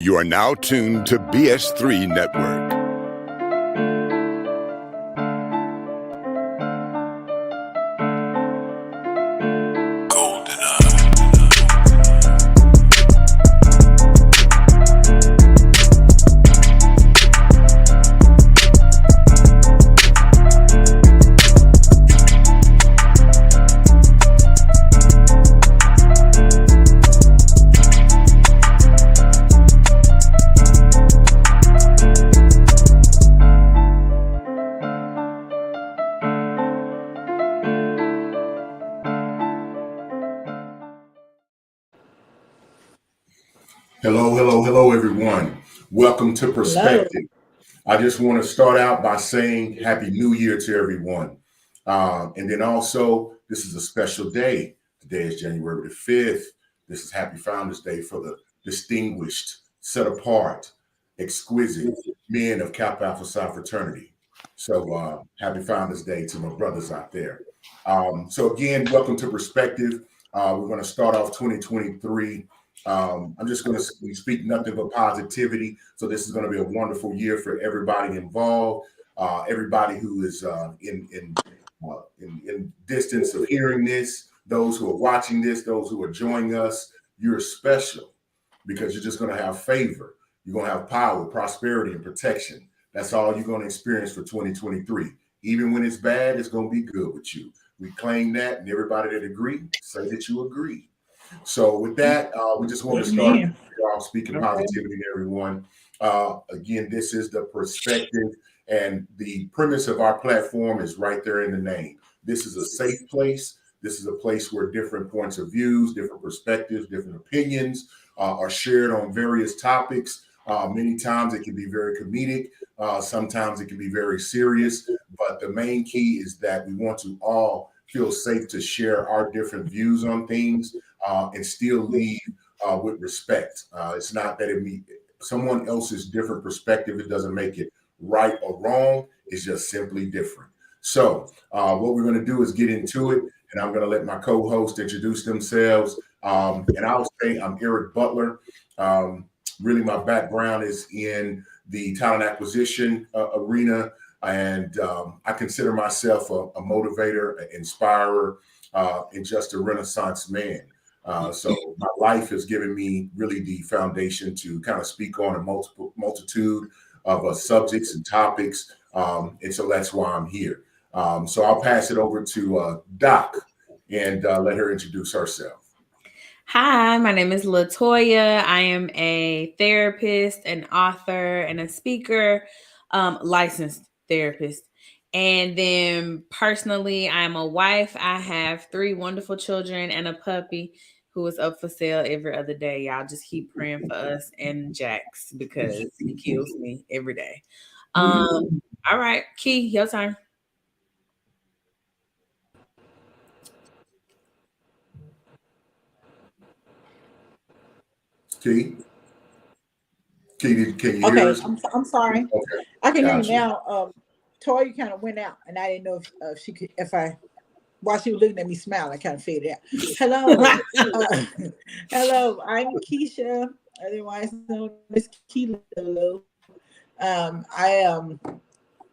You are now tuned to BS3 Network. Hello, everyone. Welcome to Perspective. I just want to start out by saying Happy New Year to everyone. And then also, this is a special day. Today is January the 5th. This is Happy Founders Day for the distinguished, set apart, exquisite men of Kappa Alpha Psi fraternity. So happy Founders Day to my brothers out there. So again, welcome to Perspective. We're going to start off 2023. I'm just going to speak nothing but positivity. So this is going to be a wonderful year for everybody involved, everybody who is in distance of hearing this, those who are watching this, those who are joining us. You're special because you're just going to have favor. You're going to have power, prosperity, and protection. That's all you're going to experience for 2023. Even when it's bad, it's going to be good with you. We claim that, and everybody that agree, say that you agree. So with that, we just want to start off speaking positivity to everyone. Again, this is the perspective, and the premise of our platform is right there in the name. This is a safe place. This is a place where different points of views, different perspectives, different opinions are shared on various topics. Many times it can be very comedic. Sometimes it can be very serious. But the main key is that we want to all feel safe to share our different views on things and still leave with respect. It's not that it be someone else's different perspective. It doesn't make it right or wrong. It's just simply different. So what we're going to do is get into it, and I'm going to let my co-host introduce themselves. And I'll say I'm Eric Butler. Really, my background is in the talent acquisition arena, and I consider myself a motivator, an inspirer, and just a Renaissance man. So my life has given me really the foundation to kind of speak on a multitude of subjects and topics. And so that's why I'm here. So I'll pass it over to Doc and let her introduce herself. Hi, my name is Latoya. I am a therapist, an author, and a speaker, licensed therapist. And then personally, I'm a wife. I have 3 wonderful children and a puppy who is up for sale every other day. Y'all just keep praying for us and Jax because he kills me every day. All right, Key, your turn. Key, can you hear us? I'm sorry. Okay. I can hear you now. Toya kind of went out, and I didn't know if she could, while she was looking at me smile, I kind of faded out. Hello. Hello, I'm Keisha, otherwise known as Kilo. I am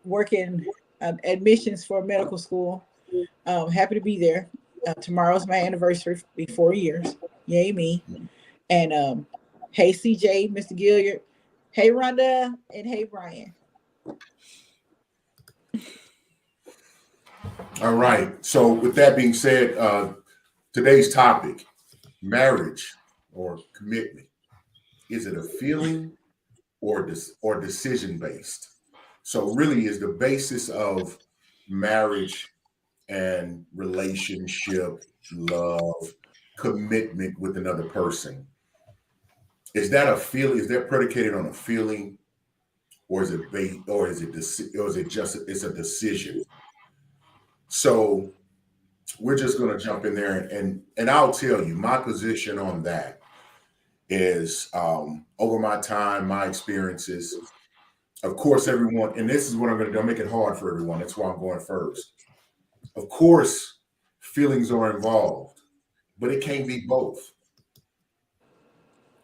working admissions for medical school. Happy to be there. Tomorrow's my anniversary, be 4 years. Yay me. And hey CJ, Mr. Gilliard. Hey Rhonda, and hey Brian. All right. So with that being said, today's topic, marriage or commitment. Is it a feeling or decision based? So really is the basis of marriage and relationship, love, commitment with another person. Is that a feeling? Is that predicated on a feeling, or is it just it's a decision? So we're just going to jump in there and I'll tell you my position on that is over my time, my experiences. Of course, everyone, and this is what I'm going to do. I'll make it hard for everyone. That's why I'm going first. Of course, feelings are involved, but it can't be both.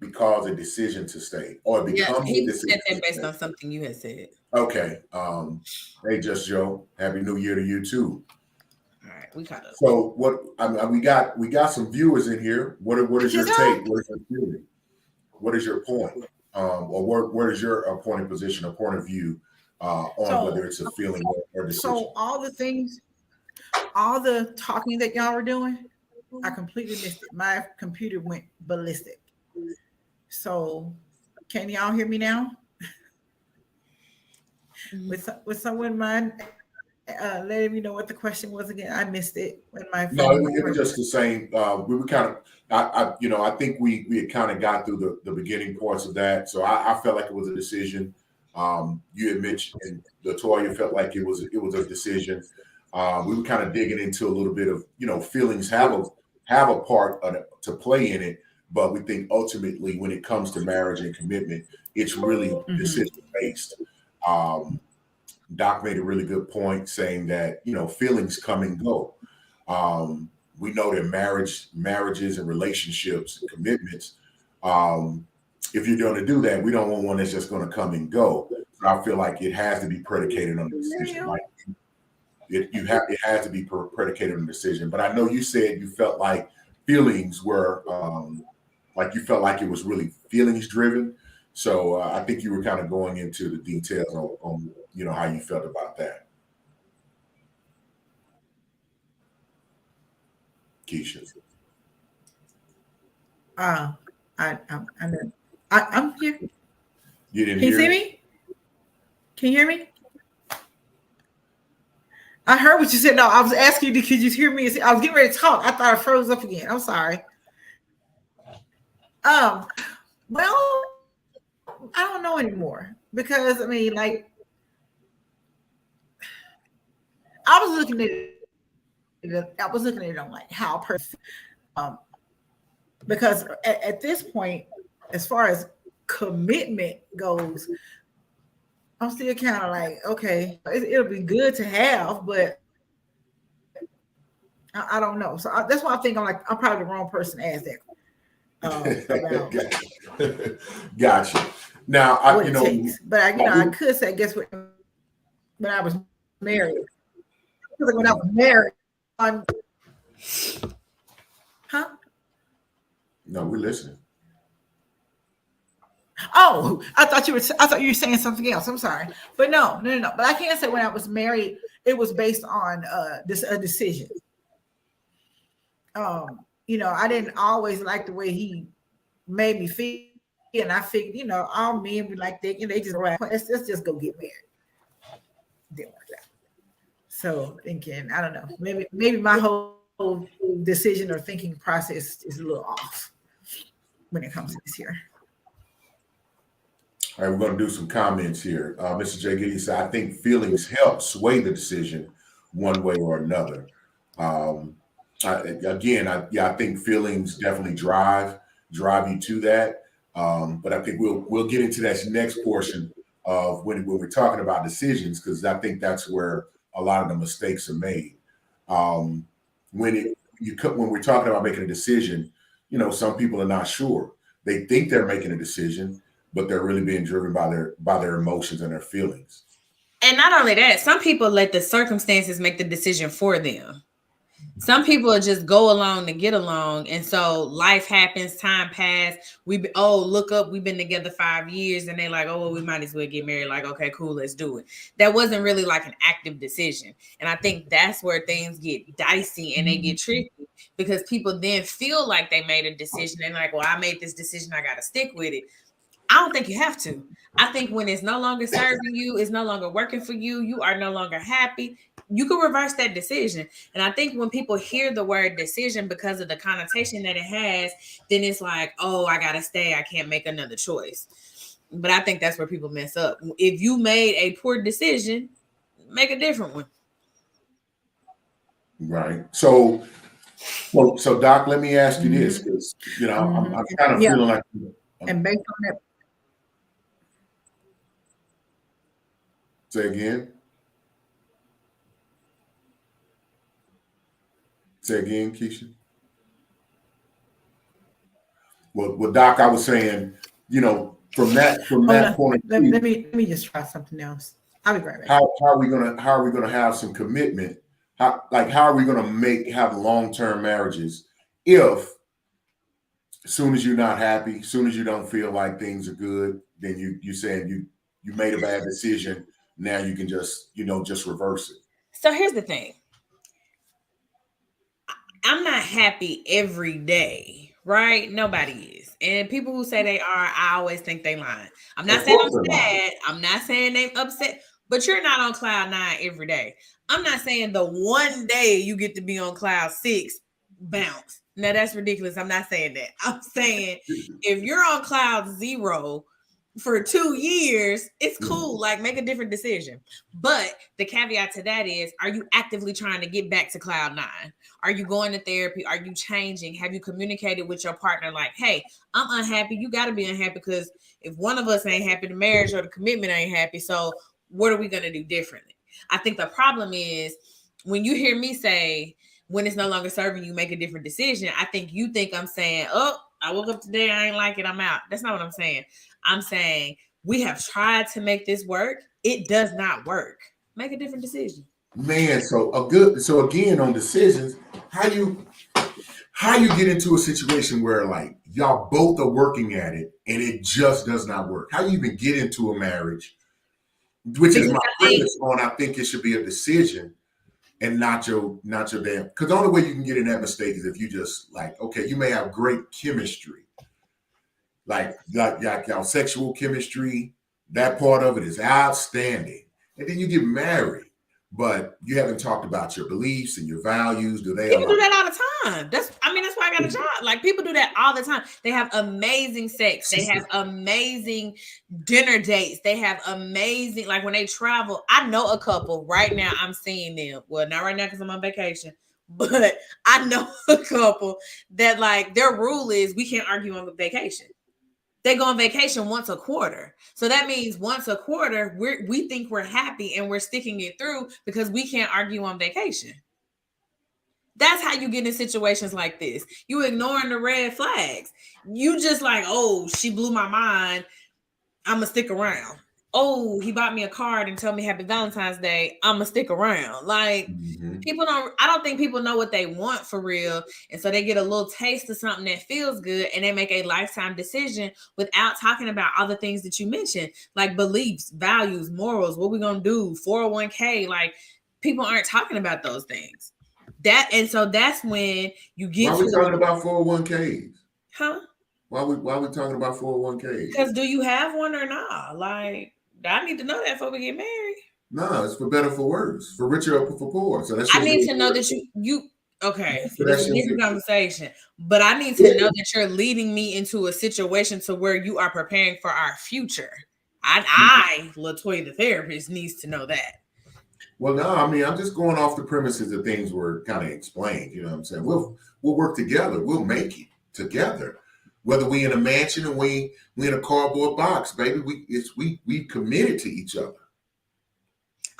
because a decision to stay, or it Yeah, becomes a he decision said that to based stay. on something you had said. Okay. Hey, Just Joe, Happy New Year to you too. All right, we caught up. So what? I mean, we got some viewers in here. What is your take? What is your feeling? What is your point? Or where is your point of position or point of view on whether it's a feeling or decision? So all the talking that y'all were doing, I completely missed it. My computer went ballistic. So can y'all hear me now? With someone mind letting me know what the question was again? I missed it when my phone. No, it was just the same. We were kind of, I think we had kind of got through the beginning parts of that. So I felt like it was a decision. You had mentioned, and Latoya felt like it was a decision. We were kind of digging into a little bit of, feelings have a part to play in it, but we think ultimately when it comes to marriage and commitment, it's really decision based. Doc made a really good point saying that, feelings come and go. We know that marriages and relationships and commitments, if you're going to do that, we don't want one that's just going to come and go. So I feel like it has to be predicated on a decision. Like it has to be predicated on a decision. But I know you said you felt like feelings were, like you felt like it was really feelings driven. So I think you were kind of going into the details on how you felt about that. Keisha. I'm here. You didn't Can you hear see me? Can you hear me? I heard what you said. No, I was asking you, could you hear me? I was getting ready to talk. I thought I froze up again. I'm sorry. Well, I don't know anymore because I mean, like, I was looking at it on like how person, because at this point, as far as commitment goes, I'm still kind of like, okay, it'll be good to have, but I don't know. So that's why I think I'm probably the wrong person to ask that. Gotcha. Now, but I could say, guess what? When I was married, huh? No, we're listening. Oh, I thought you were saying something else. I'm sorry, but no. But I can't say when I was married, it was based on a decision. I didn't always like the way he made me feel, and I figured, all men be like that, they just let's just go get married. Didn't work out. So thinking, I don't know, maybe my whole decision or thinking process is a little off when it comes to this here. All right, we're going to do some comments here. Mr. J. Giddy said, I think feelings help sway the decision one way or another. I think feelings definitely drive you to that. But I think we'll get into that next portion of when we're talking about decisions, because I think that's where a lot of the mistakes are made. When we're talking about making a decision, some people are not sure. They think they're making a decision, but they're really being driven by their emotions and their feelings. And not only that, some people let the circumstances make the decision for them. Some people just go along to get along, and so life happens, time passes. Look up, we've been together 5 years, and they're like, oh, well, we might as well get married. Like, okay, cool, let's do it. That wasn't really like an active decision, and I think that's where things get dicey and they get tricky, because people then feel like they made a decision and like, well, I made this decision, I got to stick with it. I don't think you have to. I think when it's no longer serving you, it's no longer working for you, you are no longer happy, you can reverse that decision. And I think when people hear the word decision because of the connotation that it has, then it's like, oh, I got to stay. I can't make another choice. But I think that's where people mess up. If you made a poor decision, make a different one. Right. So Doc, let me ask you this, because, I'm kind of feeling like. And based on that. Say again. Say again, Keisha. Well, Doc, I was saying, from that point of view, let me just try something else. I'll be right back. how are we gonna have some commitment? How are we gonna have long-term marriages if as soon as you're not happy, as soon as you don't feel like things are good, then you saying you made a bad decision, now you can just reverse it. So here's the thing. I'm not happy every day, right? Nobody is. And people who say they are, I always think they lying. I'm not saying I'm sad. I'm not saying they upset, but you're not on cloud 9 every day. I'm not saying the one day you get to be on cloud 6, bounce. Now that's ridiculous. I'm not saying that. I'm saying if you're on cloud 0 for 2 years, it's cool. Like, make a different decision. But the caveat to that is, are you actively trying to get back to cloud 9? Are you going to therapy? Are you changing? Have you communicated with your partner? Like, hey, I'm unhappy. You got to be unhappy, because if one of us ain't happy, the marriage or the commitment ain't happy. So what are we going to do differently? I think the problem is when you hear me say, when it's no longer serving you, make a different decision. I think you think I'm saying, oh, I woke up today, I ain't like it, I'm out. That's not what I'm saying. I'm saying we have tried to make this work. It does not work. Make a different decision. Man, so again on decisions, how you get into a situation where like y'all both are working at it and it just does not work? How you even get into a marriage, which is my premise on, I think it should be a decision and not your damn, because the only way you can get in that mistake is if you just like, okay, you may have great chemistry, like y'all sexual chemistry, that part of it is outstanding, and then you get married, but you haven't talked about your beliefs and your values. People do that all the time. That's why I got a job. Like, people do that all the time. They have amazing sex. They have amazing dinner dates. They have amazing, like when they travel. I know a couple right now. I'm seeing them. Well, not right now because I'm on vacation, but I know a couple that like their rule is we can't argue on vacation. They go on vacation once a quarter. So that means once a quarter, we think we're happy and we're sticking it through because we can't argue on vacation. That's how you get in situations like this. You ignoring the red flags. You just like, oh, she blew my mind, I'm going to stick around. Oh, he bought me a card and told me happy Valentine's Day, I'm going to stick around. Like, I don't think people know what they want for real. And so they get a little taste of something that feels good and they make a lifetime decision without talking about all the things that you mentioned, like beliefs, values, morals, what we're going to do, 401k. Like, people aren't talking about those things. And so that's when you get. Why are we talking about 401ks? Huh? Why we talking about 401ks? Because do you have one or not? Like, I need to know that before we get married. No, it's for better, for worse, for richer or for poor. So that's. I need to know that you. Okay, so this is a conversation, but I need to know that you're leading me into a situation to where you are preparing for our future. I LaToya the therapist, needs to know that. Well, no, I mean, I'm just going off the premises of things were kind of explained. You know what I'm saying? We'll work together. We'll make it together. Whether we in a mansion or we in a cardboard box, baby, we committed to each other.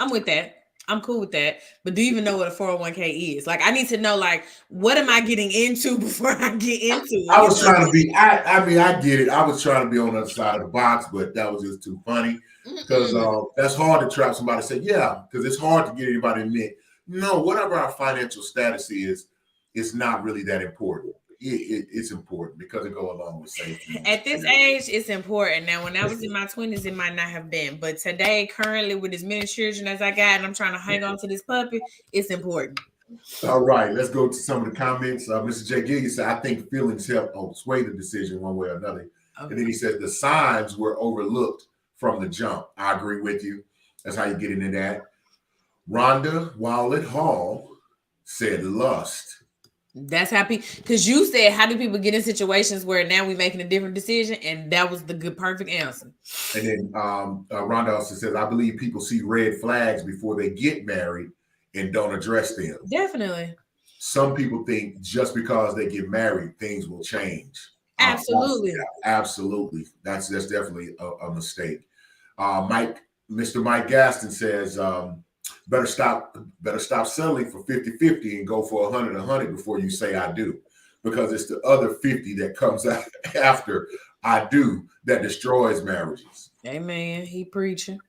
I'm with that. I'm cool with that. But do you even know what a 401k is? Like, I need to know, like, what am I getting into before I get into it? I was trying to be, I mean, I get it. I was trying to be on the other side of the box, but that was just too funny. Because that's hard to trap somebody to say, yeah, because it's hard to get anybody to admit, no, whatever our financial status is, it's not really that important. It's important because it goes along with safety. At this age, it's important. Now, when I was in my 20s, it might not have been. But today, currently, with as many children as I got, and I'm trying to hang on to this puppy, it's important. All right, let's go to some of the comments. Mr. J. Gillies said, I think feelings help sway the decision one way or another. Okay. And then he said the signs were overlooked from the jump. I agree with you. That's how you get into that. Rhonda Wallet Hall said lust. That's happy because you said, how do people get in situations where now we're making a different decision? And that was the good, perfect answer. And then Rhonda also says, I believe people see red flags before they get married and don't address them. Definitely. Some people think just because they get married, things will change. Absolutely. Absolutely. That's definitely a mistake. Mr. Mike Gaston says, better stop settling for 50-50 and go for 100 before you say I do. because it's the other 50 that comes out after I do that destroys marriages. Amen. He preaching.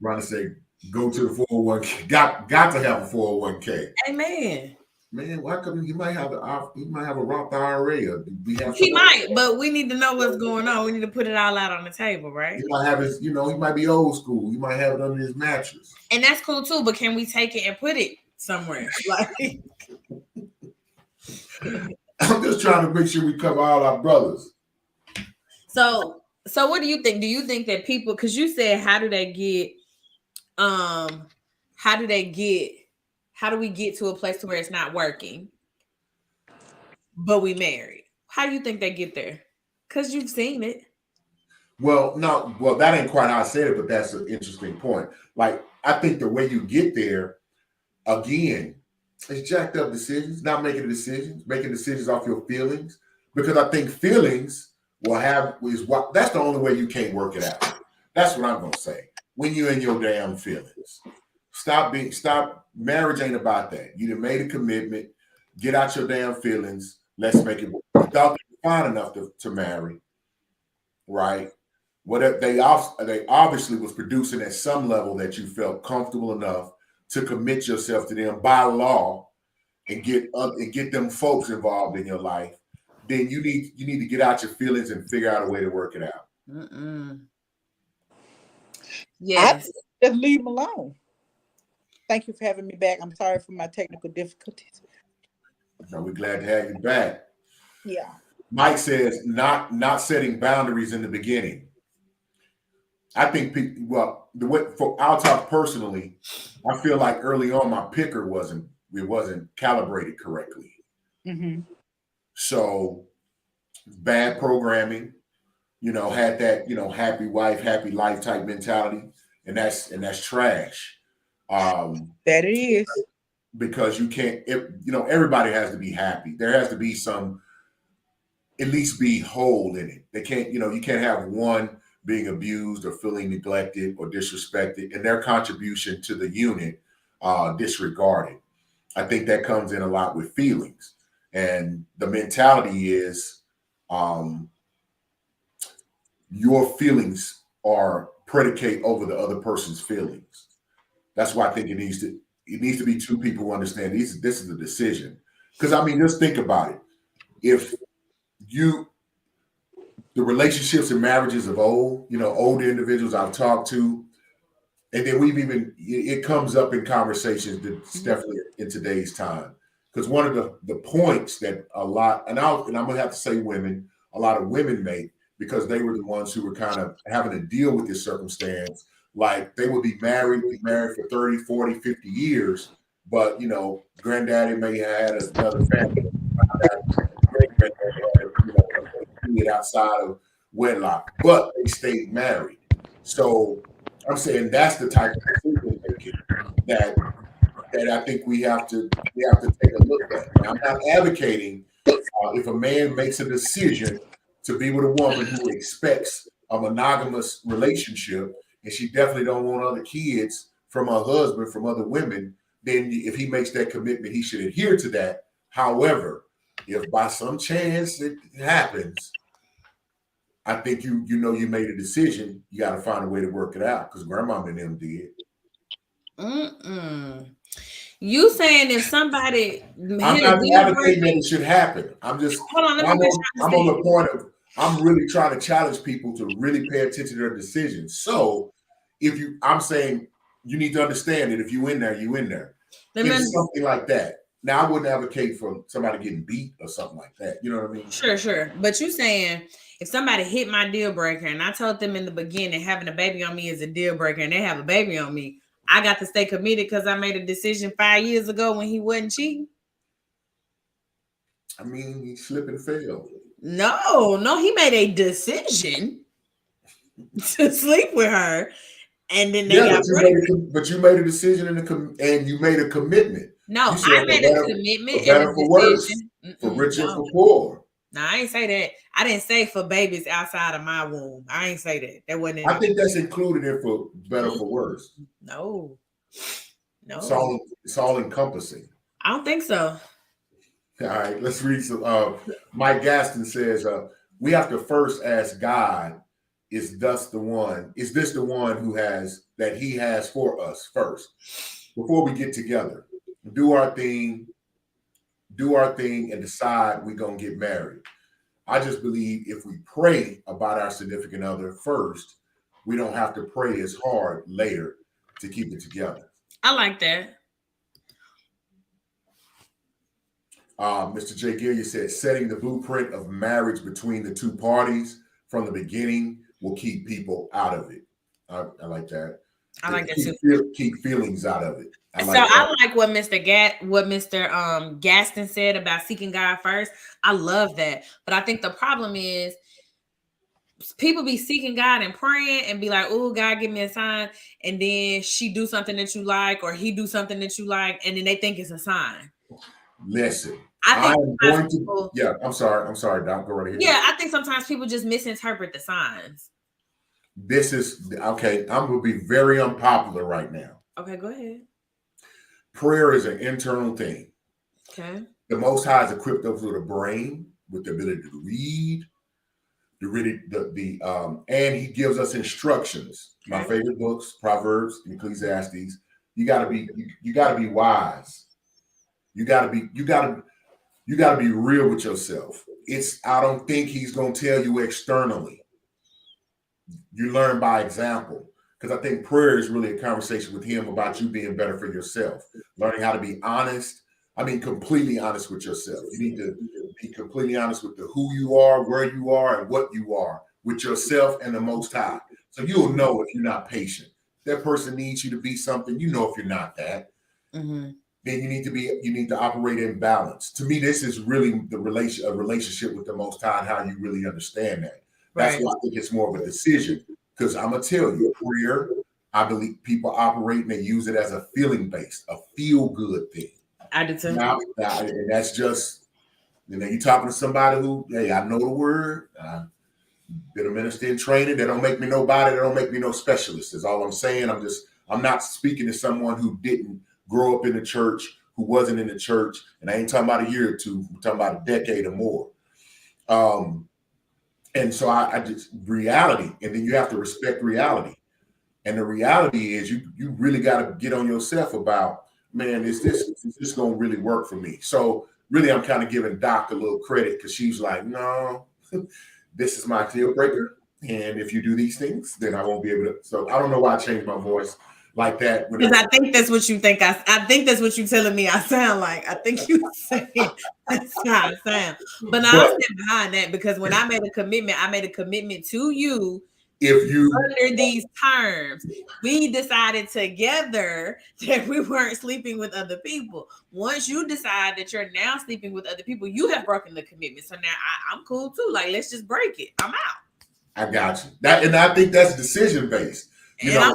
Ronnie say, go to the 401k. Got to have a 401k. Amen. Man, why come he might have a Roth IRA? Or he might, but we need to know what's going on. We need to put it all out on the table, right? He might have his, he might be old school. He might have it under his mattress. And that's cool too, but can we take it and put it somewhere? Like I'm just trying to make sure we cover all our brothers. So what do you think? Do you think that people, because you said how do we get to a place where it's not working, but we married? How do you think they get there? Because you've seen it. Well, that ain't quite how I said it, but that's an interesting point. Like, I think the way you get there, again, is jacked up decisions, not making decisions off your feelings. Because I think feelings that's the only way you can't work it out. That's what I'm gonna say. When you're in your damn feelings. Stop. Marriage ain't about that. You done made a commitment. Get out your damn feelings. Let's make it work. You thought they were fine enough to marry, right? What they obviously was producing at some level that you felt comfortable enough to commit yourself to them by law and get them folks involved in your life. Then you need to get out your feelings and figure out a way to work it out. Yes. Just leave them alone. Thank you for having me back. I'm sorry for my technical difficulties. No, we're glad to have you back. Yeah. Mike says not setting boundaries in the beginning. I think I'll talk personally. I feel like early on my picker wasn't calibrated correctly. Mm-hmm. So bad programming, had that, happy wife, happy life type mentality. And that's trash. That it is. Because you can't, everybody has to be happy. There has to be at least be whole in it. They can't, you can't have one being abused or feeling neglected or disrespected and their contribution to the unit disregarded. I think that comes in a lot with feelings. And the mentality is your feelings are predicate over the other person's feelings. That's why I think it needs to be two people who understand this is a decision. Because just think about it. If the relationships and marriages of older individuals I've talked to, and then it comes up in conversations that's definitely in today's time. Because one of the points that a lot, and I'm gonna have to say a lot of women make, because they were the ones who were kind of having to deal with this circumstance. Like they would be married for 30, 40, 50 years, but granddaddy may have had another family. Outside of wedlock, but they stayed married. So I'm saying that's the type of decision making that I think we have to take a look at. Now, I'm not advocating if a man makes a decision to be with a woman who expects a monogamous relationship, and she definitely don't want other kids from her husband, from other women, then if he makes that commitment, he should adhere to that. However, if by some chance it happens, I think you made a decision. You got to find a way to work it out, because grandma and them did. You saying if somebody, I'm not advocating that it should happen. I'm just I'm on the point of I'm really trying to challenge people to really pay attention to their decisions. So I'm saying you need to understand that if you in there, you in there. It's something like that. Now, I wouldn't advocate for somebody getting beat or something like that. You know what I mean? Sure. But you saying if somebody hit my deal breaker and I told them in the beginning having a baby on me is a deal breaker and they have a baby on me, I got to stay committed because I made a decision 5 years ago when he wasn't cheating? He slipped and fell. No, he made a decision to sleep with her. And then they got pregnant. But you made a decision and you made a commitment. No, I made a commitment. For better, for worse, for richer, for poor. No, I ain't say that. I didn't say for babies outside of my womb. I ain't say that. That wasn't. I think that's included in for better, for worse. No. It's all encompassing. I don't think so. All right, let's read some. Mike Gaston says, we have to first ask God, is this the one that he has for us first before we get together, do our thing and decide we're going to get married. I just believe if we pray about our significant other first, we don't have to pray as hard later to keep it together. I like that. Mr. J. Gilliard said, setting the blueprint of marriage between the two parties from the beginning will keep people out of it. I like that. I like that too. Keep feelings out of it. I like what Mr. Gaston said about seeking God first. I love that. But I think the problem is people be seeking God and praying and be like, oh, God, give me a sign. And then she do something that you like, or he do something that you like, and then they think it's a sign. Listen, I'm sorry, Doc. Go right ahead. Yeah, I think sometimes people just misinterpret the signs. This is okay. I'm going to be very unpopular right now. Okay, go ahead. Prayer is an internal thing. Okay. The Most High is equipped us with a brain, with the ability to read, and He gives us instructions. Okay. My favorite books: Proverbs, Ecclesiastes. You got to be wise. You got to be real with yourself. I don't think He's going to tell you externally. You learn by example, because I think prayer is really a conversation with Him about you being better for yourself, learning how to be honest. I mean, completely honest with yourself. You need to be completely honest with who you are, where you are, and what you are with yourself and the Most High. So you'll know if you're not patient. That person needs you to be something. You know if you're not that. Mm-hmm. Then you need to operate in balance. To me, this is really a relationship with the Most High and how you really understand that. That's why I think it's more of a decision. Because I'm gonna tell you, prayer, I believe people operate and they use it as a feeling based, a feel good thing. I do too. Now, and that's just, you're talking to somebody who, hey, I know the word. Been a minister in training. They don't make me nobody. They don't make me no specialist. Is all I'm saying. I'm not speaking to someone who didn't grow up in the church, who wasn't in the church, and I ain't talking about a year or two. I'm talking about a decade or more. And so I just reality, and then you have to respect reality. And the reality is you really got to get on yourself about, man, is this going to really work for me? So really, I'm kind of giving Doc a little credit because she's like, no, this is my deal breaker. And if you do these things, then I won't be able to. So I don't know why I changed my voice like that. Because I think that's what you think. I think that's what you're telling me I sound like. I think you say that's how I sound. But now I stand behind that, because when I made a commitment to you. If you under these terms, we decided together that we weren't sleeping with other people. Once you decide that you're now sleeping with other people, you have broken the commitment. So now I'm cool too. Like, let's just break it. I'm out. I got you. And I think that's decision based. I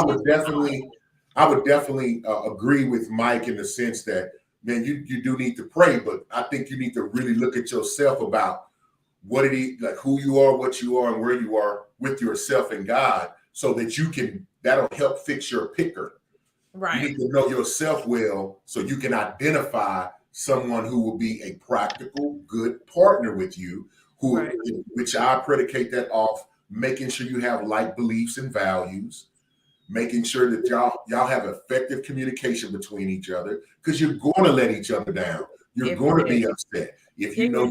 would definitely agree with Mike in the sense that, man, you do need to pray, but I think you need to really look at yourself about what it is, like who you are, what you are, and where you are with yourself and God, so that that'll help fix your picker. Right. You need to know yourself well so you can identify someone who will be a practical, good partner with you, which I predicate that off making sure you have like beliefs and values, making sure that y'all have effective communication between each other, because you're going to let each other down. You're going to be upset. If you know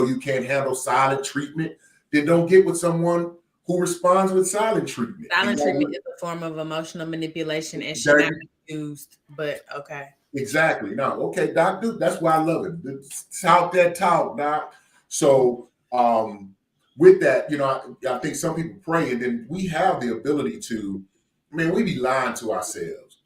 you can't handle silent treatment, then don't get with someone who responds with silent treatment. Silent treatment is a form of emotional manipulation and should not be used, but okay. Exactly. Now, okay, Doc, dude, that's why I love it. Talk that talk, Doc. So with that, I think some people pray, and then we have the ability to, we be lying to ourselves.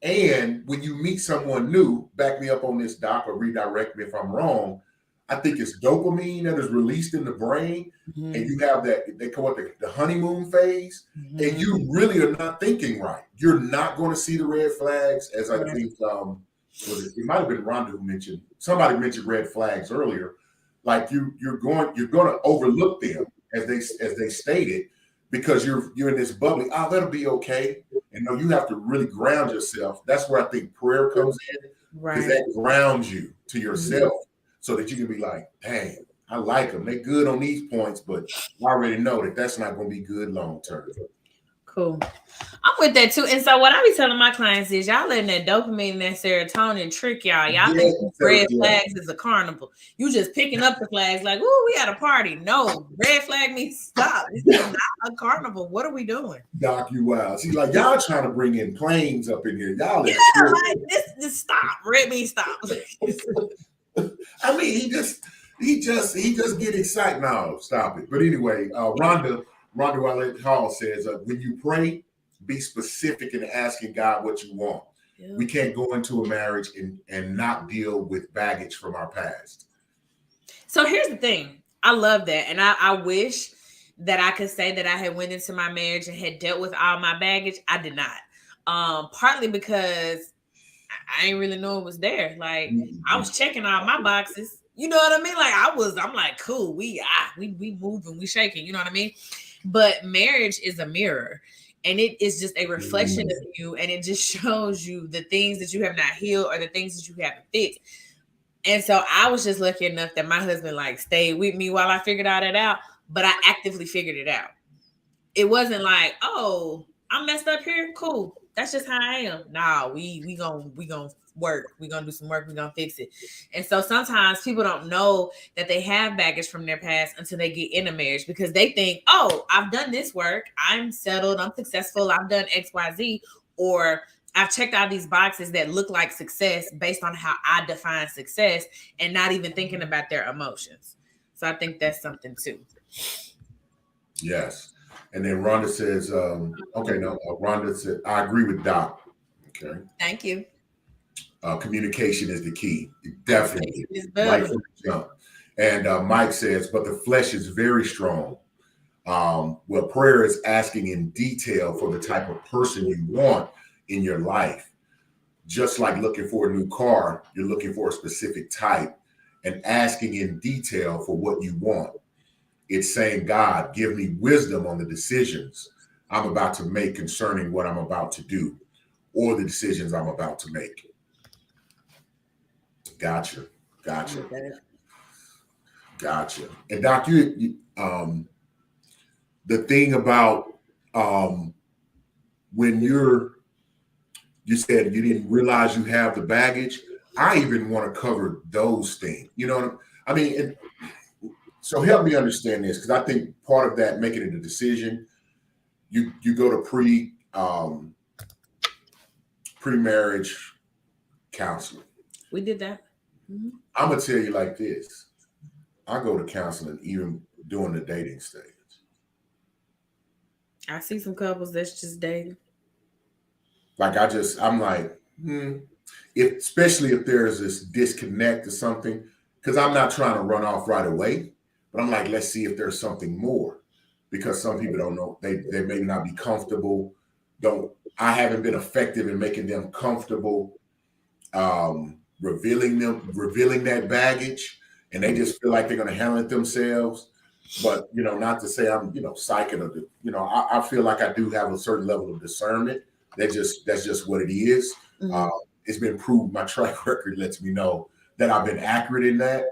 And when you meet someone new, back me up on this, Doc, or redirect me if I'm wrong, I think it's dopamine that is released in the brain, and you have that, they call it the honeymoon phase, and you really are not thinking right. You're not going to see the red flags, as I think, it might have been Rhonda who somebody mentioned red flags earlier. Like you're going to overlook them as they stated, because you're in this bubbly. Oh, that'll be okay. And no, you have to really ground yourself. That's where I think prayer comes in, because Right. that grounds you to yourself, so that you can be like, dang, I like them. They're good on these points, but I already know that that's not going to be good long term. Cool. I'm with that too. And so what I be telling my clients is y'all letting that dopamine and that serotonin trick y'all. Y'all think red flags is a carnival. You just picking up the flags like, ooh, we at a party. No, red flag means stop. This is not a carnival. What are we doing? Doc, you wild. See, like y'all trying to bring in planes up in here. Y'all like this stop. Red means stop. I mean, he just get excited. No, stop it. But anyway, Rhonda Wallett Hall says, when you pray, be specific in asking God what you want. Yeah. We can't go into a marriage and not deal with baggage from our past. So here's the thing. I love that. And I wish that I could say that I had went into my marriage and had dealt with all my baggage. I did not. Partly because I didn't really know it was there. Like I was checking all my boxes. You know what I mean? Like I'm like, cool, we moving, we shaking, you know what I mean? But marriage is a mirror, and it is just a reflection of you, and it just shows you the things that you have not healed or the things that you haven't fixed. And so I was just lucky enough that my husband like stayed with me while I figured all that out, but I actively figured it out. It wasn't like, oh, I'm messed up here. Cool. That's just how I am. Nah, we gonna work. We're gonna do some work. We're gonna fix it. And so sometimes people don't know that they have baggage from their past until they get in a marriage, because they think, oh, I've done this work. I'm settled. I'm successful. I've done X, Y, Z, or I've checked out these boxes that look like success based on how I define success, and not even thinking about their emotions. So I think that's something too. Yes. And then Rhonda says, Rhonda said, I agree with Doc. Okay. Thank you. Communication is the key. Definitely. Right from the jump. And Mike says, but the flesh is very strong. Well, prayer is asking in detail for the type of person you want in your life. Just like looking for a new car, you're looking for a specific type and asking in detail for what you want. It's saying, God, give me wisdom on the decisions I'm about to make concerning what I'm about to do, or the decisions I'm about to make. Gotcha. And Doc, you the thing about when you said you didn't realize you have the baggage, I even want to cover those things. You know, I mean, so help me understand this, because I think part of that, making it a decision, you go to pre-marriage counseling. We did that. Mm-hmm. I'm gonna tell you like this. I go to counseling even during the dating stage. I see some couples that's just dating. Like I'm like, especially if there's this disconnect or something, because I'm not trying to run off right away. But I'm like, let's see if there's something more, because some people don't know. They may not be comfortable. I haven't been effective in making them comfortable, revealing that baggage, and they just feel like they're going to handle it themselves. But, not to say I'm, psychic of it. I feel like I do have a certain level of discernment. That's just what it is. Mm-hmm. It's been proved. My track record lets me know that I've been accurate in that.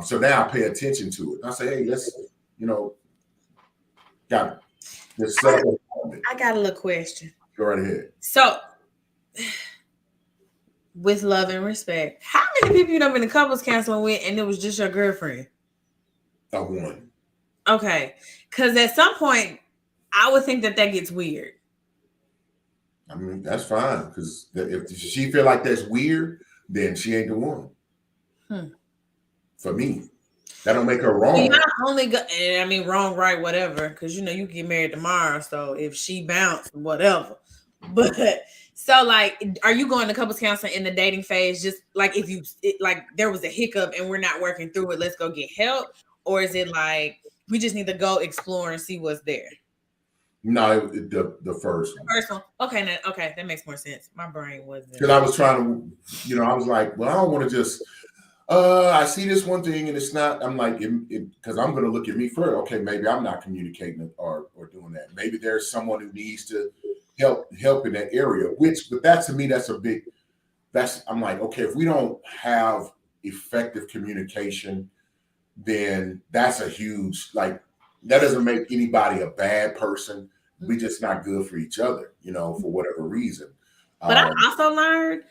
So now I pay attention to it. I say, hey, let's, got it. I got a little question. Go right ahead. So, with love and respect, how many people you done been in couples counseling with and it was just your girlfriend? One. Okay. Because at some point, I would think that gets weird. I mean, that's fine. Because if she feel like that's weird, then she ain't the one. For me, that don't make her wrong. You're not only wrong, right, whatever. Because you get married tomorrow. So if she bounced, whatever. But so like, are you going to couples counseling in the dating phase? Just like if there was a hiccup and we're not working through it, let's go get help, or is it like we just need to go explore and see what's there? No, the first one. First one. Okay, that makes more sense. My brain wasn't. Because I was trying to, I was like, well, I don't want to just I see this one thing and it's not, I'm like, because I'm going to look at me first. Okay, maybe I'm not communicating or doing that. Maybe there's someone who needs to help in that area, but that to me, I'm like, okay, if we don't have effective communication, then that's a huge, like, that doesn't make anybody a bad person. We just not good for each other, for whatever reason. But I also learned,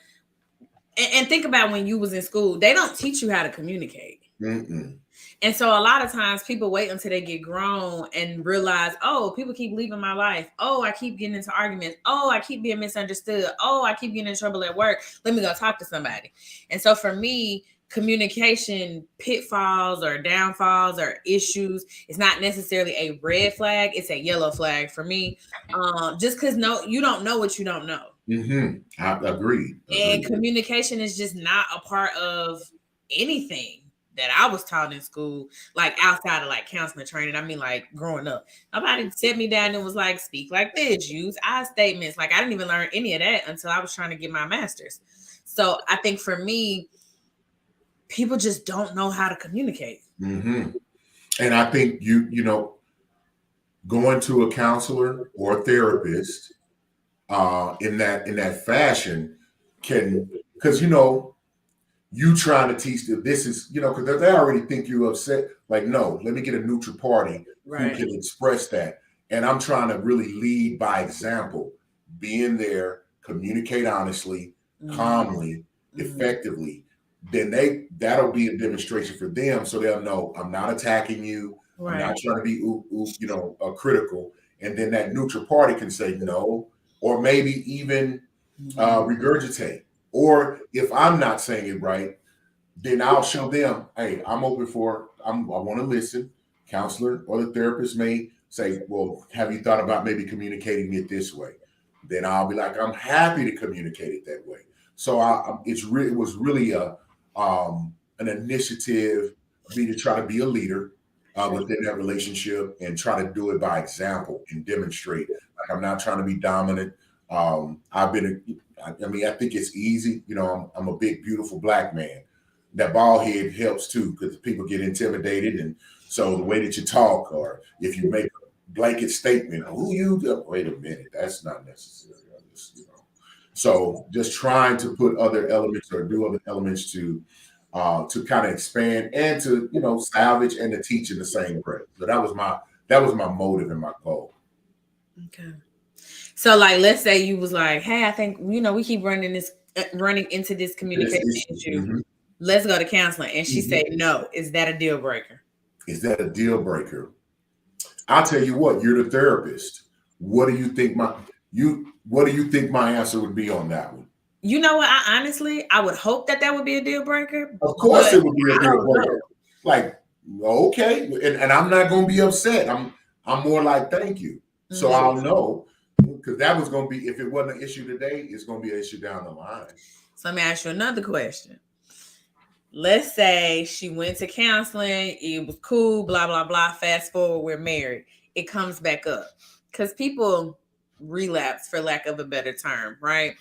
and think about when you was in school, they don't teach you how to communicate. Mm-mm. And so a lot of times people wait until they get grown and realize, oh, people keep leaving my life. Oh, I keep getting into arguments. Oh, I keep being misunderstood. Oh, I keep getting in trouble at work. Let me go talk to somebody. And so for me, communication pitfalls or downfalls or issues is not necessarily a red flag. It's a yellow flag for me. Just because you don't know what you don't know. Mm-hmm. I agree. And communication is just not a part of anything that I was taught in school, like outside of like counseling training. I mean, like growing up, nobody set me down and was like, speak like this, use I statements. Like I didn't even learn any of that until I was trying to get my master's. So I think for me, people just don't know how to communicate. Mm-hmm. And I think going to a counselor or a therapist in that fashion because you trying to teach them this is because they already think you're upset. Like, no, let me get a neutral party who can express that. And I'm trying to really lead by example, being there, communicate honestly, calmly, effectively. Then that'll be a demonstration for them, so they'll know I'm not attacking you. I'm not trying to be critical. And then that neutral party can say no, or maybe even regurgitate. Or if I'm not saying it right, then I'll show them, hey, I'm open I want to listen. Counselor or the therapist may say, well, have you thought about maybe communicating it this way? Then I'll be like, I'm happy to communicate it that way. So it was really an initiative of me to try to be a leader within that relationship and try to do it by example and demonstrate. Like, I'm not trying to be dominant. I think it's easy. I'm a big, beautiful black man. That bald head helps too, because people get intimidated. And so the way that you talk, or if you make a blanket statement, wait a minute, that's not necessary. So just trying to put other elements or do other elements to kind of expand and to, salvage and to teach in the same breath. So that was my motive and my goal. Okay. So like, let's say you was like, hey, I think, we keep running into this communication issue. Mm-hmm. Let's go to counseling. And she said, no. Is that a deal breaker? Is that a deal breaker? I'll tell you what, you're the therapist. What do you think my answer would be on that one? You know what? I would hope that would be a deal breaker. Of course it would be a deal breaker. Like, okay. And I'm not going to be upset. I'm more like, thank you. So mm-hmm. I'll know. Because that was going to be, if it wasn't an issue today, it's going to be an issue down the line. So let me ask you another question. Let's say she went to counseling. It was cool, blah, blah, blah. Fast forward, we're married. It comes back up. Because people relapse, for lack of a better term, right?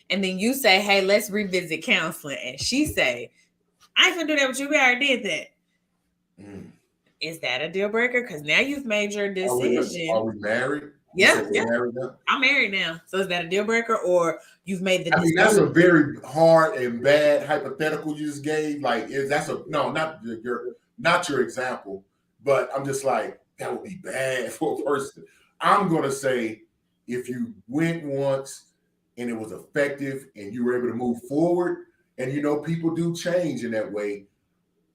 And then you say, hey, let's revisit counseling. And she say, I ain't gonna do that with you. We already did that. Mm. Is that a deal breaker? Because now you've made your decision. Are we married? Yeah. I'm married now. So is that a deal breaker, or you've made the decision? That's a very hard and bad hypothetical you just gave. Like, not your example, but I'm just like, that would be bad for a person. I'm gonna say, if you went once and it was effective and you were able to move forward, and people do change in that way,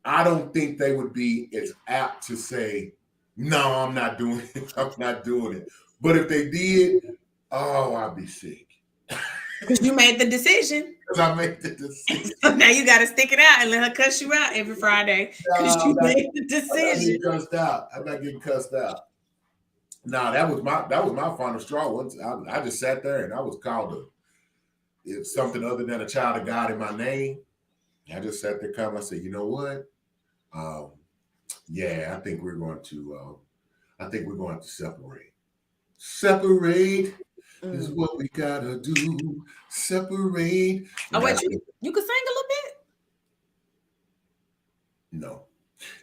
I don't think they would be as apt to say, no, I'm not doing it. I'm not doing it. But if they did, I'd be sick. Because you made the decision. Because I made the decision. So now you got to stick it out and let her cuss you out every Friday because you made the decision. I'm not getting cussed out. No, that was my final straw. Once I just sat there and I was called it's something other than a child of God in my name. I just sat there calm. I said, you know what? I think we're going to separate. Separate is what we gotta do. Separate. Oh, wait, you can sing a little bit? No.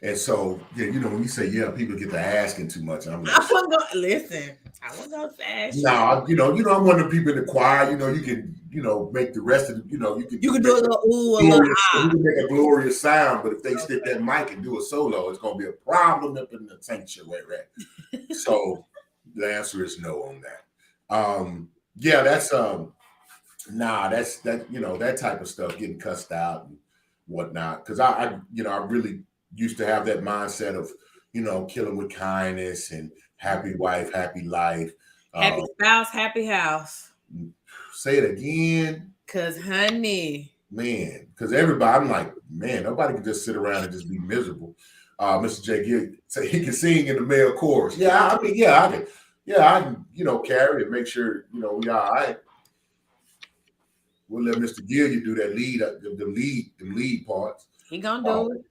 And so, yeah, when you say, yeah, people get to asking too much, I'm like, I wasn't gonna listen. I wasn't gonna fast. no, I'm one of the people in the choir. You can, make the rest of the, You can do a little ooh, a little glorious, ah. you can make a glorious sound, but if they stick that mic and do a solo, it's gonna be a problem up in the sanctuary. So the answer is no on that. Yeah, that's that type of stuff, getting cussed out and whatnot. Because I really used to have that mindset of, killing with kindness and happy wife, happy life. Happy spouse, happy house. Say it again. Cause honey. Man, because everybody, I'm like, man, nobody can just sit around and just be miserable. Mr. J. Gill say he can sing in the male chorus. Yeah, I can. Yeah, I can, carry and make sure, we all right. We'll let Mr. Gill do that the lead parts. He gonna do it.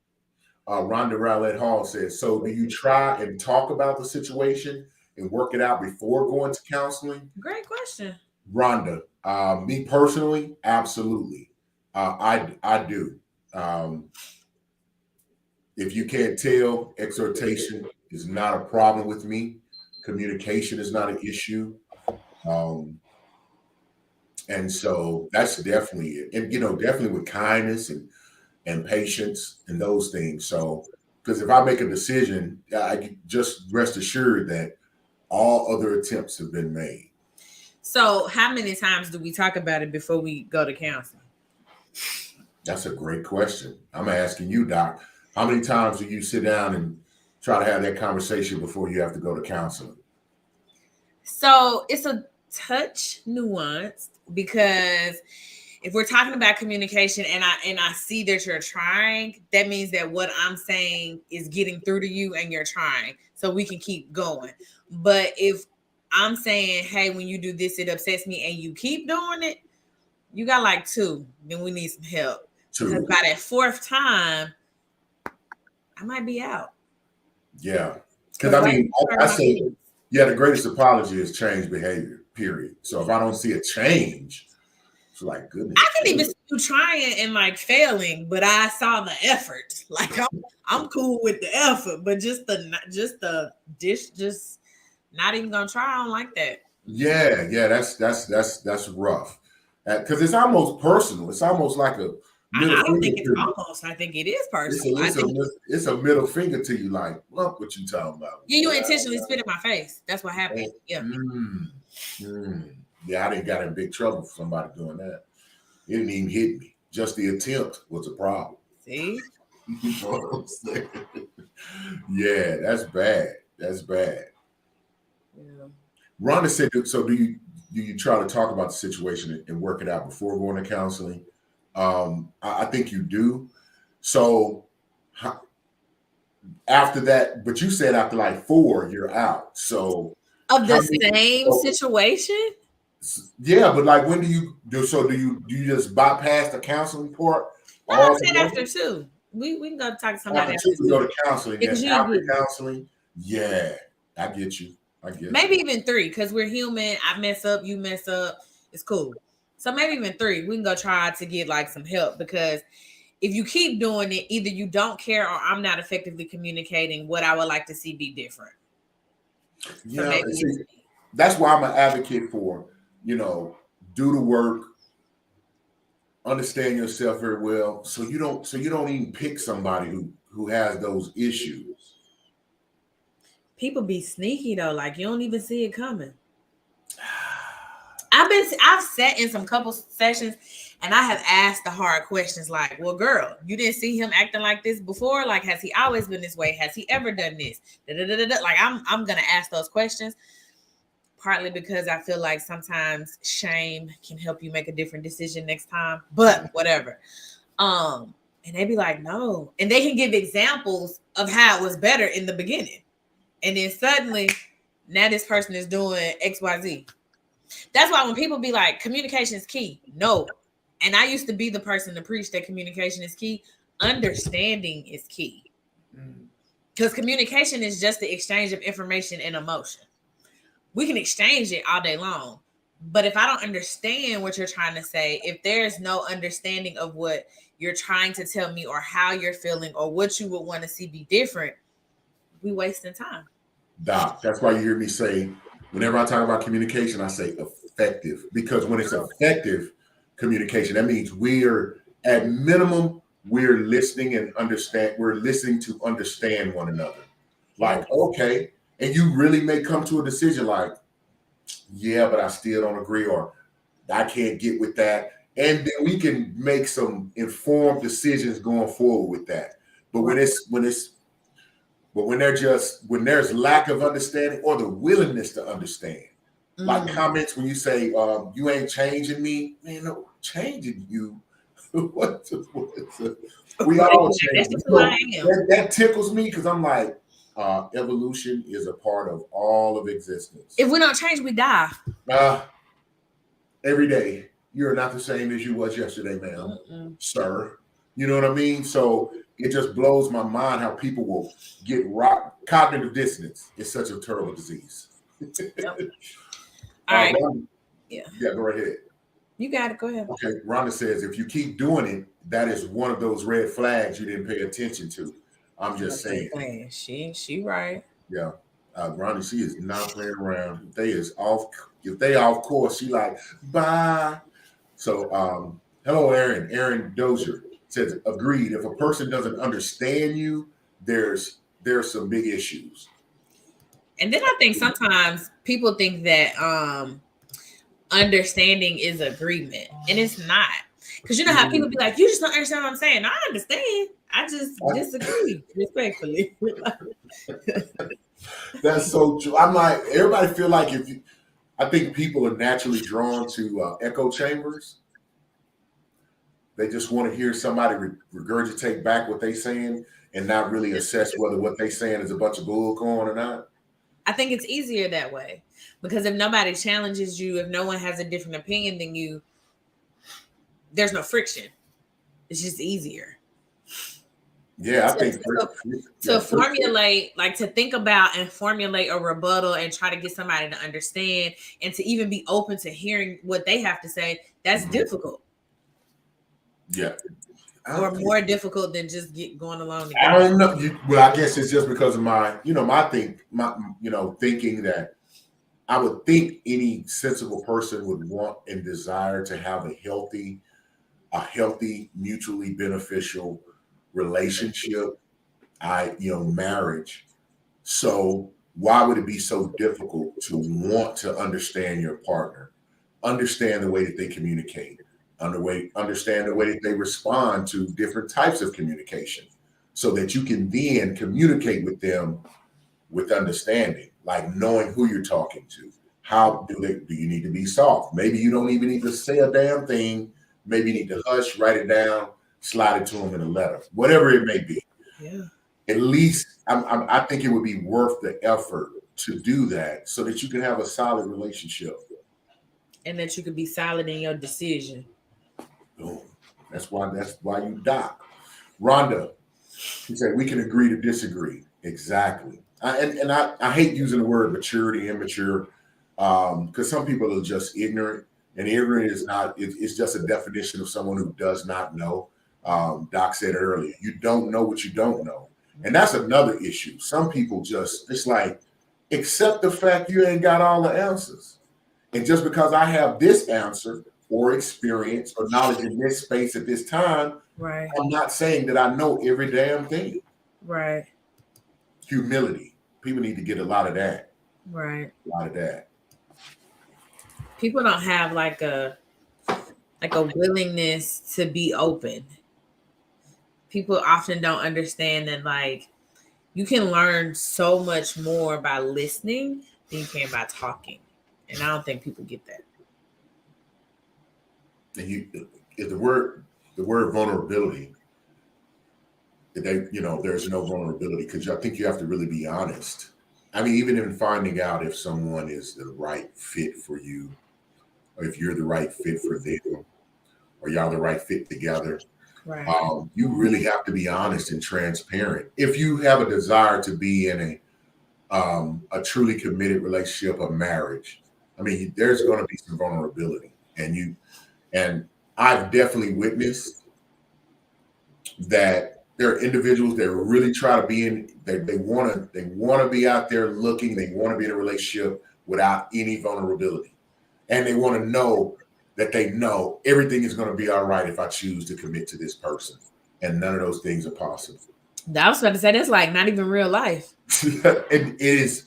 Rhonda Rowlett Hall says, so do you try and talk about the situation and work it out before going to counseling? Great question. Rhonda, me personally, absolutely. I do. If you can't tell, exhortation is not a problem with me. Communication is not an issue. And so that's definitely it. And, definitely with kindness and patience and those things. So, because if I make a decision, I can just rest assured that all other attempts have been made. So how many times do we talk about it before we go to counseling? That's a great question. I'm asking you, Doc. How many times do you sit down and try to have that conversation before you have to go to counseling? So it's a touch nuanced, because if we're talking about communication and I see that you're trying, that means that what I'm saying is getting through to you and you're trying, so we can keep going. But if I'm saying, hey, when you do this, it upsets me, and you keep doing it, you got like 2, then we need some help. Because by that 4th time, I might be out. Yeah. Because I say, the greatest apology is change behavior, period. So if I don't see a change, it's like, goodness. I can even see you trying and like failing, but I saw the effort. Like I'm cool with the effort, but just the dish, just not even gonna try. I don't like that. Yeah, that's rough. Because it's almost personal. It's almost like a middle I don't finger think it's almost. I think it is personal. It's a middle finger to you, like, look what you talking about. Yeah, you intentionally spit in my face. That's what happened. Yeah. Yeah, I didn't got in big trouble for somebody doing that. It didn't even hit me. Just the attempt was a problem. See? You know what I'm saying? Yeah, that's bad. That's bad. Yeah. Rhonda said, so do you try to talk about the situation and work it out before going to counseling? I think you do. So after that, but you said after like 4, you're out. So of the same situation? Yeah, but like, when do you do? So do you just bypass the counseling part? No, I said after 2. We can go talk to somebody after 2. Go to counseling. Yes, after counseling. Yeah, I get you. Maybe even 3, because we're human. I mess up, you mess up. It's cool. So maybe even 3. We can go try to get like some help, because if you keep doing it, either you don't care or I'm not effectively communicating what I would like to see be different. Yeah, so that's why I'm an advocate for, do the work, understand yourself very well, so you don't even pick somebody who has those issues. People be sneaky though, like you don't even see it coming. I've sat in some couple sessions and I have asked the hard questions like, well, girl, you didn't see him acting like this before? Like, has he always been this way? Has he ever done this? Like, I'm gonna ask those questions, partly because I feel like sometimes shame can help you make a different decision next time, but whatever. And they be like, no. And they can give examples of how it was better in the beginning. And then suddenly, now this person is doing XYZ. That's why when people be like, communication is key. No. And I used to be the person to preach that communication is key. Understanding is key. Because communication is just the exchange of information and emotion. We can exchange it all day long, But if I don't understand what you're trying to say, if there's no understanding of what you're trying to tell me or how you're feeling or what you would want to see be different, we wasting time. Doc, that's why you hear me say, whenever I talk about communication, I say effective, because when it's effective communication, that means we're at minimum, we're listening and understand, we're listening to understand one another. Like, okay, and you really may come to a decision like, yeah, but I still don't agree, or I can't get with that. And then we can make some informed decisions going forward with that. But when there's lack of understanding or the willingness to understand, like comments when you say, you ain't changing me, man, no, changing you. We all change. That tickles me because I'm like, evolution is a part of all of existence. If we don't change, we die. Every day, you're not the same as you was yesterday, ma'am, sir. You know what I mean? So it just blows my mind how people will get cognitive dissonance. It's such a terrible disease. Yep. All right. Yeah, go right ahead. You got it. Go ahead. Okay. Rhonda says, if you keep doing it, that is one of those red flags you didn't pay attention to. I'm just saying. She right. Yeah. Rhonda, she is not playing around. If they off course, she like, bye. So hello, Aaron. Aaron Dozier says, agreed. If a person doesn't understand you, there's some big issues. And then I think sometimes people think that understanding is agreement, and it's not. Because you know how people be like, you just don't understand what I'm saying. I understand. I just disagree respectfully. That's so true. I'm like, everybody feel like I think people are naturally drawn to echo chambers. They just want to hear somebody regurgitate back what they saying and not really assess whether what they saying is a bunch of bull going or not. I think it's easier that way because if nobody challenges you, if no one has a different opinion than you, there's no friction. It's just easier. Yeah, I think to formulate, like to think about and formulate a rebuttal and try to get somebody to understand and to even be open to hearing what they have to say, that's difficult. Yeah. Or more difficult than just going along together. I don't know. Well, I guess it's just because of my thinking that I would think any sensible person would want and desire to have a healthy, mutually beneficial relationship, marriage. So why would it be so difficult to want to understand your partner, understand the way that they communicate, understand the way that they respond to different types of communication, so that you can then communicate with them with understanding, like knowing who you're talking to. How do you need to be soft? Maybe you don't even need to say a damn thing. Maybe you need to hush, write it down, slide it to them in a letter, whatever it may be. Yeah. At least I think it would be worth the effort to do that so that you can have a solid relationship. And that you could be solid in your decision. Boom. That's why you doc. Rhonda, she said, we can agree to disagree. Exactly. I hate using the word maturity, immature, because some people are just ignorant. And ignorant is not, it's just a definition of someone who does not know. Doc said it earlier, you don't know what you don't know. And that's another issue. Some people it's like, accept the fact you ain't got all the answers. And just because I have this answer or experience or knowledge in this space at this time, right, I'm not saying that I know every damn thing. Right. Humility. People need to get a lot of that. Right. A lot of that. People don't have like a willingness to be open. People often don't understand that like you can learn so much more by listening than you can by talking. And I don't think people get that. And the word vulnerability, there's no vulnerability because I think you have to really be honest. I mean, even in finding out if someone is the right fit for you, or if you're the right fit for them, or y'all the right fit together, right. You really have to be honest and transparent. If you have a desire to be in a truly committed relationship, a marriage, I mean, there's going to be some vulnerability, and I've definitely witnessed that there are individuals that really try to be in. They want to be out there looking. They want to be in a relationship without any vulnerability, and they want to know that they know everything is going to be all right if I choose to commit to this person, and none of those things are possible. I was about to say that's like not even real life. It is.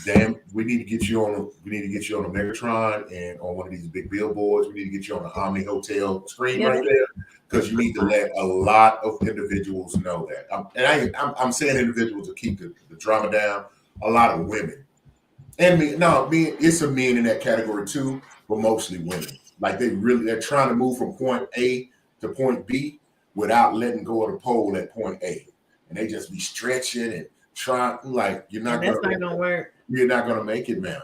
Damn, we need to get you on. We need to get you on a Megatron and on one of these big billboards. We need to get you on the Omni Hotel screen right there, because you need to let a lot of individuals know that. I'm saying individuals to keep the drama down. A lot of women, and me. It's some men in that category too, but mostly women. Like they're trying to move from point A to point B without letting go of the pole at point A, and they just be stretching and trying. Like That's not gonna work. You're not going to make it, man.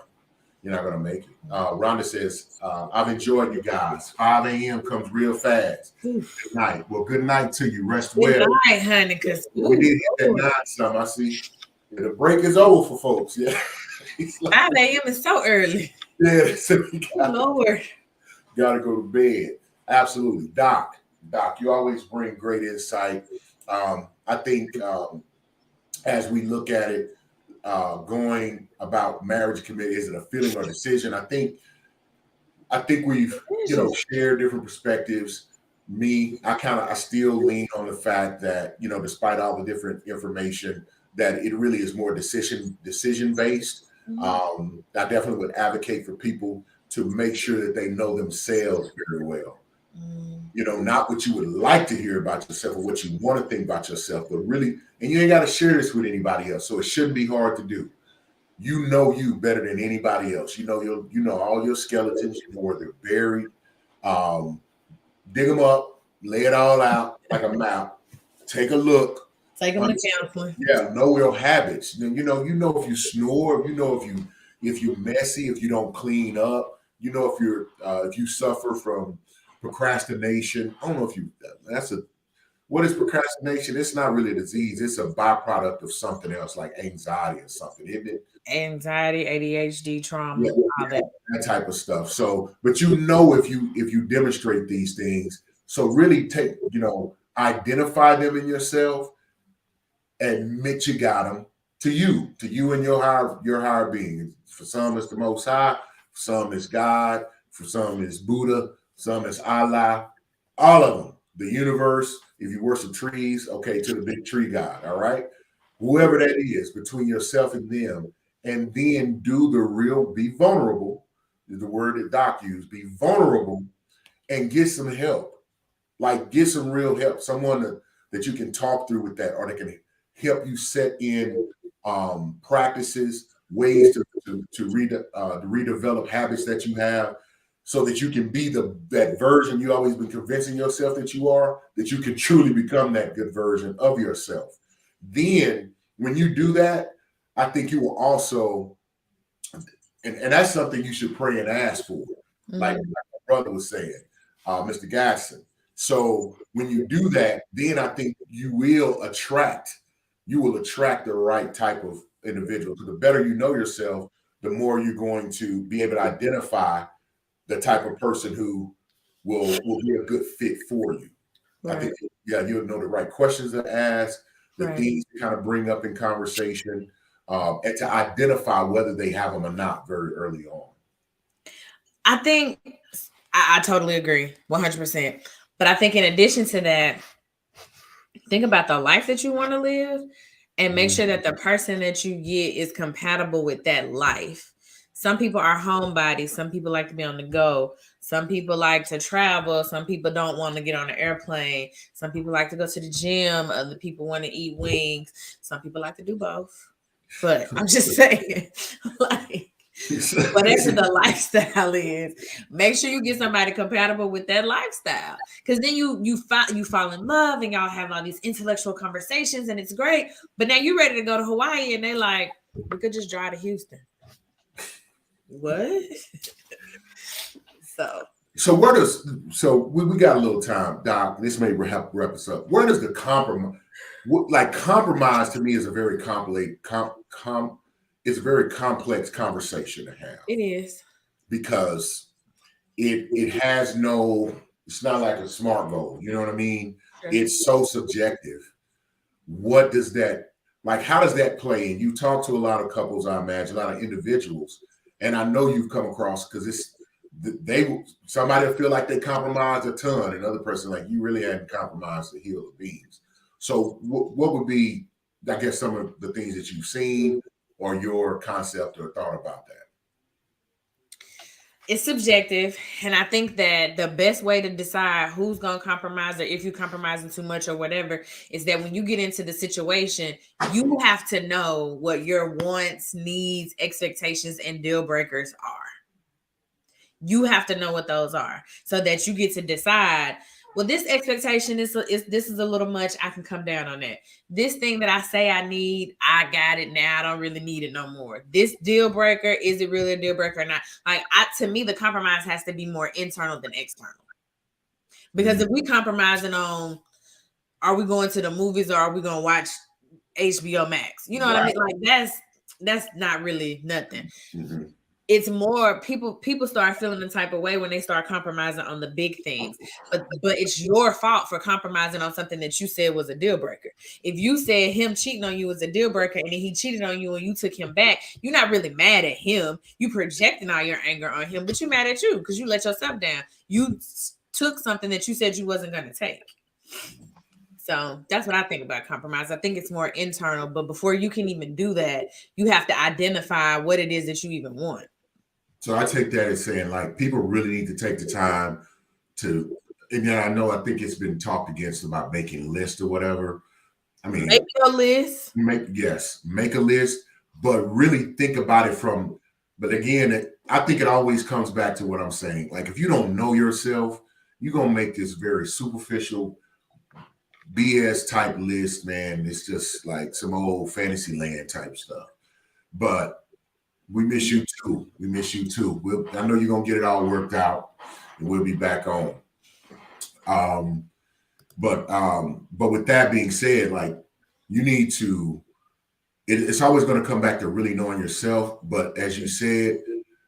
You're not going to make it. Rhonda says, I've enjoyed you guys. 5 a.m. comes real fast. Good night. Well, good night to you. Rest well. Good night, honey, because we did hit that 9 some. I see. The break is over for folks. Yeah. 5 a.m. is so early. Yeah. So Lord. Got to go to bed. Absolutely. Doc, you always bring great insight. I think as we look at it, going about marriage committee, is it a feeling or decision? I think we've shared different perspectives. I still lean on the fact that despite all the different information, that it really is more decision based. I definitely would advocate for people to make sure that they know themselves very well. Not what you would like to hear about yourself or what you want to think about yourself, but really, and you ain't got to share this with anybody else. So it shouldn't be hard to do. You know you better than anybody else. You know all your skeletons, you know where they're buried. Dig them up, lay it all out like a map. Take a look. Take them to counseling. Yeah, know your habits. You know if you snore, if you're messy, if you don't clean up, if you suffer from procrastination. I don't know if what is procrastination? It's not really a disease. It's a byproduct of something else, like anxiety or something, isn't it? Anxiety, ADHD, trauma, all that type of stuff. So, but if you demonstrate these things, so really identify them in yourself, admit you got them to you and your higher being. For some, it's the Most High. For some, it's God. For some, it's Buddha. Some is Allah, all of them, the universe. If you worship trees, okay, to the big tree God, all right? Whoever that is, between yourself and them, and then be vulnerable, is the word that Doc used, be vulnerable and get some help. Like get some real help, someone that you can talk through with that, or that can help you set in practices, ways to redevelop habits that you have, so that you can be that version you always been convincing yourself that you are, that you can truly become that good version of yourself. Then when you do that, I think you will also, and that's something you should pray and ask for, like my brother was saying, Mr. Gasson. So when you do that, then I think you will attract the right type of individual. So the better you know yourself, the more you're going to be able to identify the type of person who will be a good fit for you. Right. I think, you'll know the right questions to ask, the things to kind of bring up in conversation, and to identify whether they have them or not very early on. I think I totally agree, 100%. But I think in addition to that, think about the life that you want to live and make sure that the person that you get is compatible with that life. Some people are homebodies. Some people like to be on the go. Some people like to travel. Some people don't want to get on an airplane. Some people like to go to the gym. Other people want to eat wings. Some people like to do both. But I'm just saying, like, whatever the lifestyle is, make sure you get somebody compatible with that lifestyle. Because then you fall in love and y'all have all these intellectual conversations and it's great. But now you're ready to go to Hawaii and they're like, we could just drive to Houston. What? So we got a little time, Doc. This may help wrap us up. Where does the compromise? Compromise to me is a very complex conversation to have. It is. because it has no, it's not like a SMART goal. You know what I mean? Sure. It's so subjective. What does that, like, how does that play? And you talk to a lot of couples, I imagine, a lot of individuals, and I know you've come across, because it's, somebody will feel like they compromised a ton, another person like, you really hadn't compromised the heel of beans. So what would be, I guess, some of the things that you've seen or your concept or thought about that? It's subjective, and I think that the best way to decide who's going to compromise or if you're compromising too much or whatever is that when you get into the situation, you have to know what your wants, needs, expectations, and deal breakers are. You have to know what those are so that you get to decide, well, this expectation is this is a little much. I can come down on that. This thing that I say I need, I got it now. I don't really need it no more. This deal breaker, is it really a deal breaker or not? Like, to me, the compromise has to be more internal than external. Because if we compromising on, are we going to the movies or are we going to watch HBO Max? You know what I mean? Like, that's not really nothing. Mm-hmm. It's more people start feeling the type of way when they start compromising on the big things, but it's your fault for compromising on something that you said was a deal breaker. If you said him cheating on you was a deal breaker and then he cheated on you and you took him back, you're not really mad at him. You projecting all your anger on him, but you're mad at you because you let yourself down. You took something that you said you wasn't going to take. So that's what I think about compromise. I think it's more internal, but before you can even do that, you have to identify what it is that you even want. So I take that as saying, like, people really need to take the time to, and then I think it's been talked against about making lists or whatever. I mean, make your list. Make a list, but really think about it but again, I think it always comes back to what I'm saying. Like, if you don't know yourself, you're going to make this very superficial BS type list, man. It's just like some old fantasy land type stuff. But we miss you too. I know you're going to get it all worked out and we'll be back on. But with that being said, like, you need to, it's always going to come back to really knowing yourself. But as you said,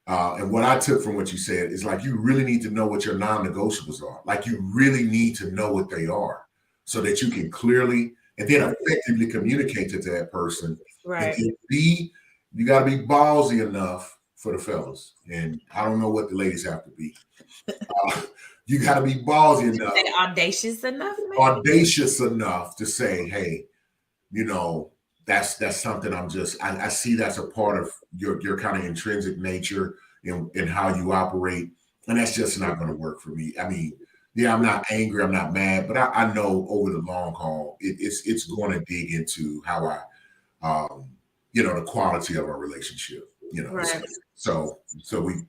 and what I took from what you said is, like, you really need to know what your non-negotiables are. Like, you really need to know what they are so that you can clearly and then effectively communicate to that person. Right. And you got to be ballsy enough for the fellas. And I don't know what the ladies have to be. You got to be ballsy enough. Audacious enough? Maybe? Audacious enough to say, hey, you know, that's something I see that's a part of your kind of intrinsic nature in how you operate. And that's just not going to work for me. I mean, yeah, I'm not angry, I'm not mad, but I know over the long haul, it's going to dig into how the quality of our relationship, Right. So we,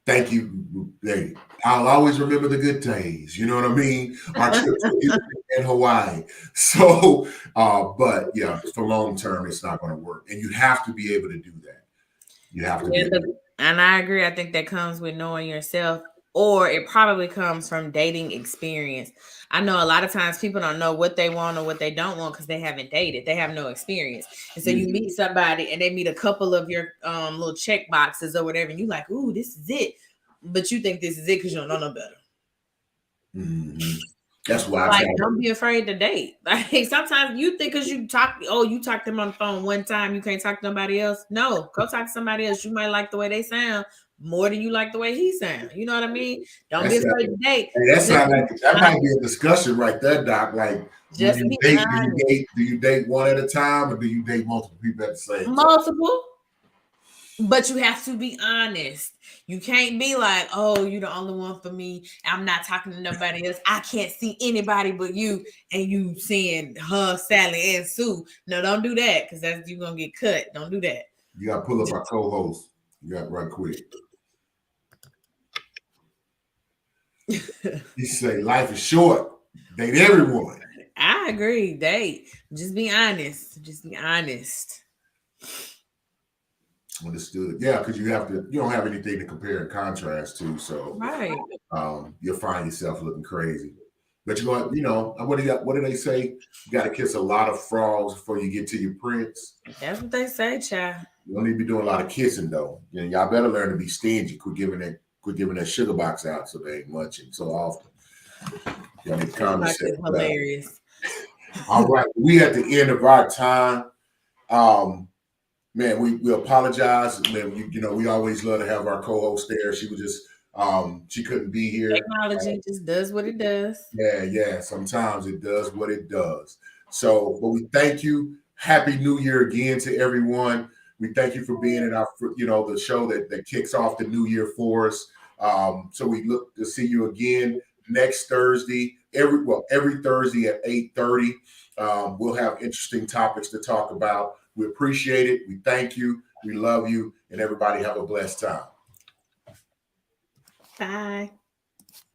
thank you. Hey, I'll always remember the good days. You know what I mean? Our trip in Hawaii. So, but yeah, for long term, it's not going to work. And you have to be able to do that. You have to. And I agree. I think that comes with knowing yourself, or it probably comes from dating experience. I know a lot of times people don't know what they want or what they don't want because they haven't dated. They have no experience. And so you meet somebody and they meet a couple of your little check boxes or whatever. And you're like, ooh, this is it. But you think this is it because you don't know no better. Mm-hmm. That's why don't be afraid to date. Like, sometimes you think because you talked to them on the phone one time, you can't talk to nobody else. No, go talk to somebody else. You might like the way they sound more than you like the way he sounds. You know what I mean? Don't be afraid to date. That might be a discussion right there, Doc. Like, do you date one at a time, or do you date multiple people at the same time? Multiple. But you have to be honest. You can't be like, oh, you're the only one for me. I'm not talking to nobody else. I can't see anybody but you. And you seeing her, Sally, and Sue. No, don't do that, because you're going to get cut. Don't do that. You got to pull up our co-host. You got right quick. He say, life is short. Date everyone. I agree. Date. Just be honest. Just be honest. Understood. Yeah, because you don't have anything to compare and contrast to. So right. You'll find yourself looking crazy. But you're going, what do they say? You got to kiss a lot of frogs before you get to your prince. That's what they say, child. You don't need to be doing a lot of kissing though. Y'all better learn to be stingy. Quit giving that sugar box out so they ain't munching so often. Y'all need to calm yourself down. Hilarious. All right, we at the end of our time. Man, we apologize. Man, we always love to have our co-host there. She was just she couldn't be here. Technology just does what it does. Yeah. Sometimes it does what it does. So, but we thank you. Happy New Year again to everyone. We thank you for being in our, the show that kicks off the new year for us. So we look to see you again next Thursday. Every Thursday at 8:30. We'll have interesting topics to talk about. We appreciate it. We thank you. We love you. And everybody have a blessed time. Bye.